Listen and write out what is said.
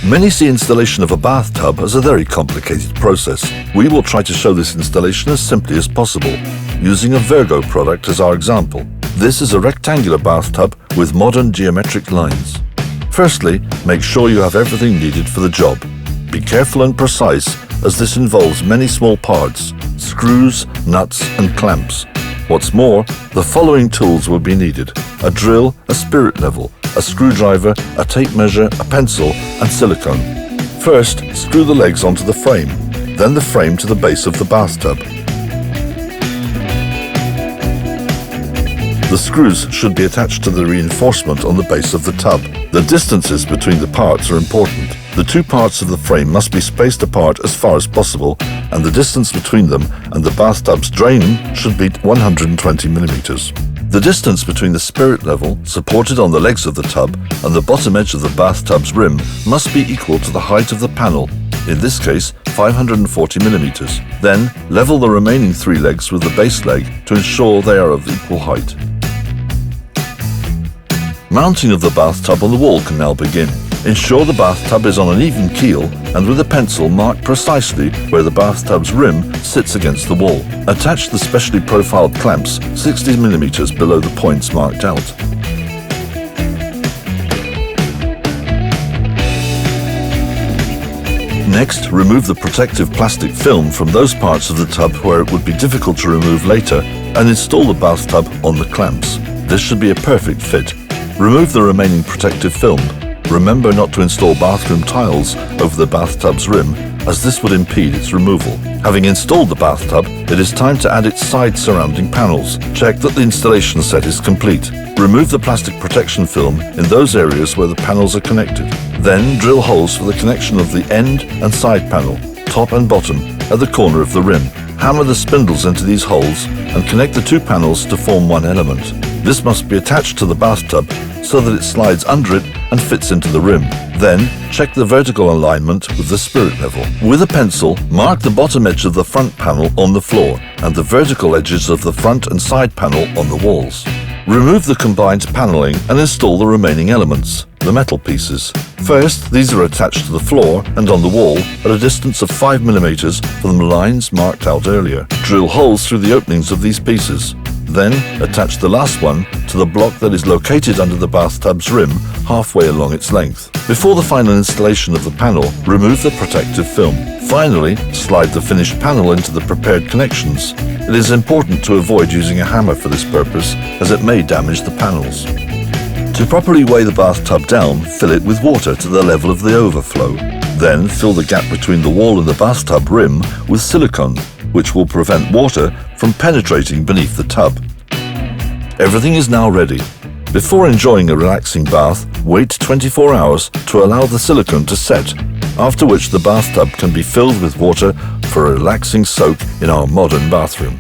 Many see installation of a bathtub as a very complicated process. We will try to show this installation as simply as possible, using a Virgo product as our example. This is a rectangular bathtub with modern geometric lines. Firstly, make sure you have everything needed for the job. Be careful and precise, as this involves many small parts, screws, nuts and clamps. What's more, the following tools will be needed: a drill, a spirit level, a screwdriver, a tape measure, a pencil and silicone. First, screw the legs onto the frame, then the frame to the base of the bathtub. The screws should be attached to the reinforcement on the base of the tub. The distances between the parts are important. The two parts of the frame must be spaced apart as far as possible, and the distance between them and the bathtub's drain should be 120 millimeters. The distance between the spirit level, supported on the legs of the tub, and the bottom edge of the bathtub's rim must be equal to the height of the panel, in this case 540 millimeters. Then level the remaining three legs with the base leg to ensure they are of equal height. Mounting of the bathtub on the wall can now begin. Ensure the bathtub is on an even keel, and with a pencil mark precisely where the bathtub's rim sits against the wall. Attach the specially profiled clamps 60 millimeters below the points marked out. Next, remove the protective plastic film from those parts of the tub where it would be difficult to remove later, and install the bathtub on the clamps. This should be a perfect fit. Remove the remaining protective film. Remember not to install bathroom tiles over the bathtub's rim, as this would impede its removal. Having installed the bathtub, it is time to add its side surrounding panels. Check that the installation set is complete. Remove the plastic protection film in those areas where the panels are connected. Then drill holes for the connection of the end and side panel, top and bottom, at the corner of the rim. Hammer the spindles into these holes and connect the two panels to form one element. This must be attached to the bathtub so that it slides under it and fits into the rim. Then, check the vertical alignment with the spirit level. With a pencil, mark the bottom edge of the front panel on the floor and the vertical edges of the front and side panel on the walls. Remove the combined paneling and install the remaining elements, the metal pieces. First, these are attached to the floor and on the wall at a distance of 5 millimeters from the lines marked out earlier. Drill holes through the openings of these pieces. Then, attach the last one to the block that is located under the bathtub's rim halfway along its length. Before the final installation of the panel, remove the protective film. Finally, slide the finished panel into the prepared connections. It is important to avoid using a hammer for this purpose, as it may damage the panels. To properly weigh the bathtub down, fill it with water to the level of the overflow. Then fill the gap between the wall and the bathtub rim with silicone, which will prevent water from penetrating beneath the tub. Everything is now ready. Before enjoying a relaxing bath, wait 24 hours to allow the silicone to set, after which the bathtub can be filled with water for a relaxing soak in our modern bathroom.